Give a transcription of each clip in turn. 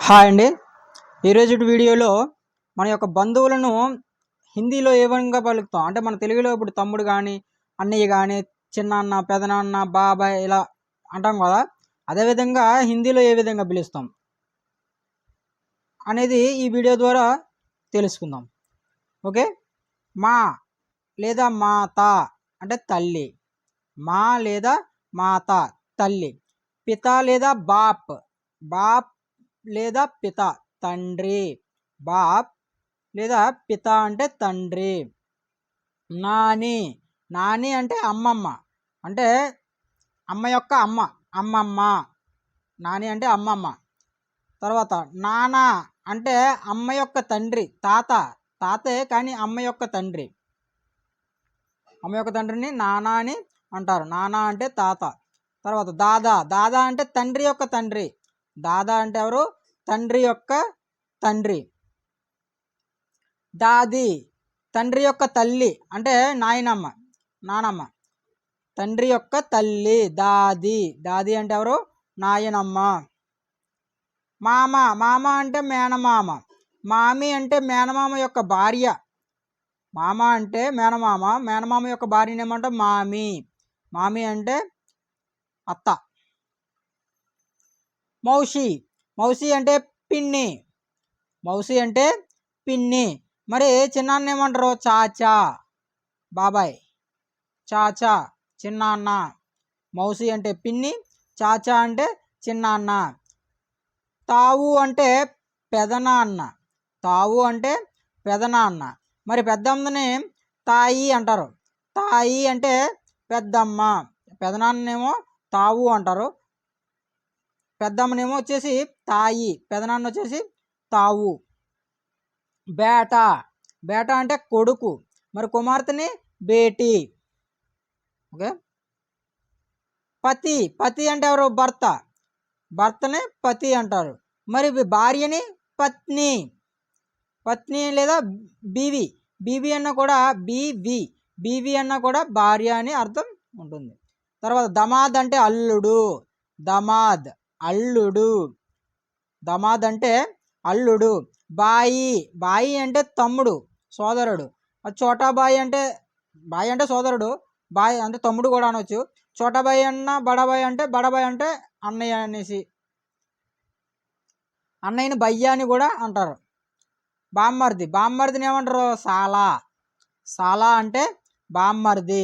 Hi అండి. ఈరోజు వీడియోలో మన యొక్క బంధువులను హిందీలో ఏ విధంగా పలుకుతాం అంటే మన తెలుగులో ఇప్పుడు తమ్ముడు కానీ అన్నయ్య కానీ చిన్నాన్న పెదనాన్న బాబాయ్ ఇలా అంటాం కదా. అదేవిధంగా హిందీలో ఏ విధంగా పిలుస్తాం అనేది ఈ వీడియో ద్వారా తెలుసుకుందాం. ఓకే. మా లేదా మాత అంటే తల్లి, మా లేదా మాత తల్లి. పిత లేదా బాప్, బాప్ లేదా పిత తండ్రి, బాప్ లేదా పిత అంటే తండ్రి. నాని, నాని అంటే అమ్మమ్మ, అంటే అమ్మ యొక్క అమ్మ, అమ్మమ్మ. నాని అంటే అమ్మమ్మ. తర్వాత నాన్న అంటే అమ్మ యొక్క తండ్రి, తాత, తాతే కానీ అమ్మ యొక్క తండ్రి. అమ్మ యొక్క తండ్రిని నాన్న అని అంటారు. నాన్న అంటే తాత. తర్వాత దాదా, దాదా అంటే తండ్రి యొక్క తండ్రి. దాదా అంటే ఎవరు? తండ్రి యొక్క తండ్రి. దాది, తండ్రి యొక్క తల్లి అంటే నాయనమ్మ, నానమ్మ. తండ్రి యొక్క తల్లి దాది, దాది అంటే ఎవరు? నాయనమ్మ. మామ, మామ అంటే మేనమామ. మామి అంటే మేనమామ యొక్క భార్య. మామ అంటే మేనమామ, మేనమామ యొక్క భార్యని ఏమంటే మామి. మామి అంటే అత్త. మౌషి, మౌసి అంటే పిన్ని, మౌసి అంటే పిన్ని. మరి చిన్నాన్న ఏమంటారు? చాచా, బాబాయ్. చాచా చిన్నాన్న. మౌసి అంటే పిన్ని, చాచా అంటే చిన్నాన్న. తావు అంటే పెదనాన్న, తావు అంటే పెదనాన్న. మరి పెద్దమ్మని తాయి అంటారు. తాయి అంటే పెద్దమ్మ. పెదనాన్నేమో తావు అంటారు, పెద్దమ్మనేమో వచ్చేసి తాయి, పెదనాన్న వచ్చేసి తావు. బేట, బేట అంటే కొడుకు. మరి కుమార్తెని బేటి. ఓకే. పతి, పతి అంటే ఎవరు? భర్త, భర్తని పతి అంటారు. మరి భార్యని పత్ని, పత్ని లేదా బీవి. బీవి అన్న కూడా బీవి, బీవి అన్న కూడా భార్య అని అర్థం ఉంటుంది. తర్వాత దమాద్ అంటే అల్లుడు, దమాద్ అల్లుడు, దమాద్ అంటే అల్లుడు. బాయి, బాయి అంటే తమ్ముడు, సోదరుడు. చోటా బాయి అంటే, బాయి అంటే సోదరుడు, బాయి అంటే తమ్ముడు కూడా అనవచ్చు. చోటాబాయి అన్న బడాబాయి అంటే, బడాబాయి అంటే అన్నయ్య అనేసి, అన్నయ్యని బయ్య అని కూడా అంటారు. బామ్మర్ది, బామ్మర్దిని ఏమంటారు? సాలా, సాలా అంటే బామ్మర్ది.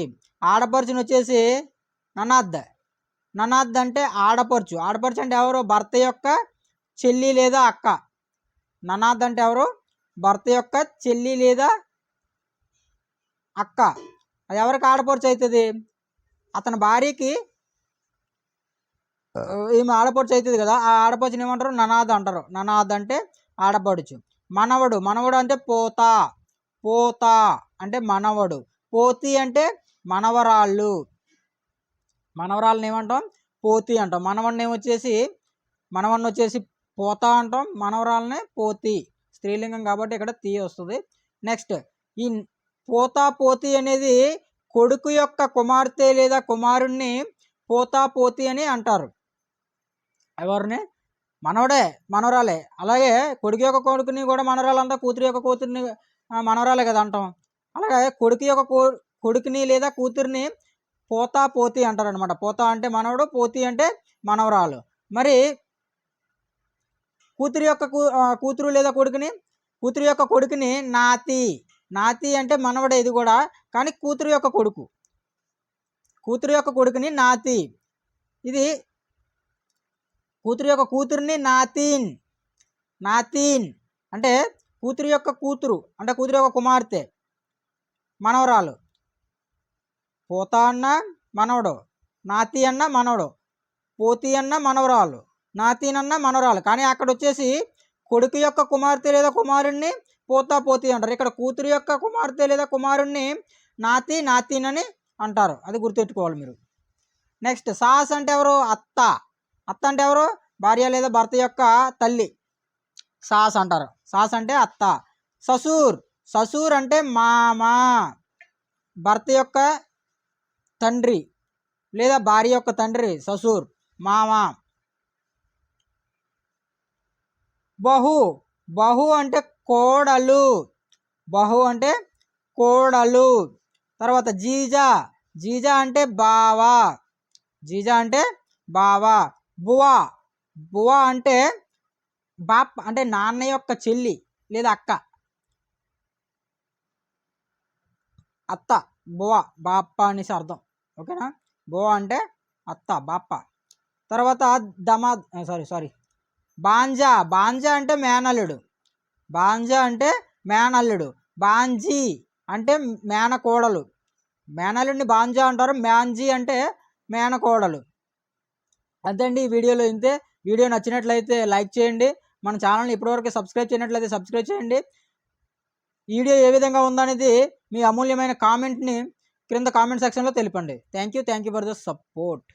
ఆడపడుచుని వచ్చేసి ననాద్, ననాద్ అంటే ఆడపడుచు. ఆడపడుచు అంటే ఎవరు? భర్త యొక్క చెల్లి లేదా అక్క. ననాద్ అంటే ఎవరు? భర్త యొక్క చెల్లి లేదా అక్క. అది ఎవరికి ఆడపడుచు అవుతుంది? అతని భార్యకి ఈమె ఆడపడుచు అవుతుంది కదా, ఆ ఆడపడుచుని ఏమంటారు? ననాద్ అంటారు. ననాద్ అంటే ఆడపడుచు. మనవడు, మనవడు అంటే పోత, పోత అంటే మనవడు. పోతి అంటే మనవరాళ్ళు, మనవరాళ్ళని ఏమంటాం? పోతి అంటాం. మనవడిని ఏమొచ్చేసి, మనవడిని వచ్చేసి పోత అంటాం, మనవరాళ్ళని పోతి. స్త్రీలింగం కాబట్టి ఇక్కడ తీ వస్తుంది. నెక్స్ట్, ఈ పోతా పోతి అనేది కొడుకు యొక్క కుమార్తె లేదా కుమారుణ్ణి పోతా పోతి అని అంటారు. ఎవరిని? మనవడే, మనవరాలే. అలాగే కొడుకు యొక్క కొడుకుని కూడా మనవరాలు అంటాం, కూతురు యొక్క కూతురిని మనవరాలే కదా అంటాం. అలాగే కొడుకు యొక్క కొడుకుని లేదా కూతురిని పోతా పోతి అంటారు అనమాట. పోతా అంటే మనవడు, పోతి అంటే మనవరాలు. మరి కూతురు యొక్క కూతురు లేదా కొడుకుని, కూతురు యొక్క కొడుకుని నాతి, నాతి అంటే మనవడే ఇది కూడా, కానీ కూతురు యొక్క కొడుకు, కూతురు యొక్క కొడుకుని నాతి. ఇది కూతురు యొక్క కూతురుని నాతీన్, నాతీన్ అంటే కూతురు యొక్క కూతురు అంటే కూతురు యొక్క కుమార్తె, మనవరాలు. పోతా అన్న మనవడు, నాతి అన్న మనవడు, పోతి అన్న మనవరాలు, నాతీన్ అన్న మనవరాలు. కానీ అక్కడ వచ్చేసి కొడుకు యొక్క కుమార్తె లేదా కుమారుణ్ణి పోతా పోతి అంటారు. ఇక్కడ కూతురు యొక్క కుమార్తె లేదా కుమారుణ్ణి నాతి, నాతీన్ అని అంటారు. అది గుర్తుపెట్టుకోవాలి మీరు. నెక్స్ట్, సాస్ అంటే ఎవరు? అత్త. అత్త అంటే ఎవరు? భార్య లేదా భర్త యొక్క తల్లి, సాస్ అంటారు. సాస్ అంటే అత్త. ససూర్, ససూర్ అంటే మామ, భర్త యొక్క తండ్రి లేదా భార్య యొక్క తండ్రి ససూర్, మామ. బహు బహు అంటే కోడలు, బహు అంటే కోడలు. తర్వాత జీజా, జీజా అంటే బావా, జీజా అంటే బావా. బువా, బువా అంటే బాప్ అంటే నాన్న యొక్క చెల్లి లేదా అక్క. అత్త, బువ, బాప్ప అనేసి అర్థం. ఓకేనా. బువ అంటే అత్త, బాప్ప. తర్వాత సారీ బాంజా, బాంజా అంటే మేనల్లుడు, బాంజా అంటే మేనల్లుడు. బాంజీ అంటే మేనకోడలు, మేనల్లుడిని బాంజా అంటారు. మ్యాంజీ అంటే మేనకోడలు. అంతేండి ఈ వీడియోలో ఇంతే. వీడియో నచ్చినట్లయితే లైక్ చేయండి. మన ఛానల్ని ఇప్పటివరకు సబ్స్క్రైబ్ చేయనట్లయితే సబ్స్క్రైబ్ చేయండి. వీడియో ఏ విధంగా ఉందనేది మీ అమూల్యమైన కామెంట్ని క్రింద కామెంట్ సెక్షన్లో తెలపండి. Thank you for the support.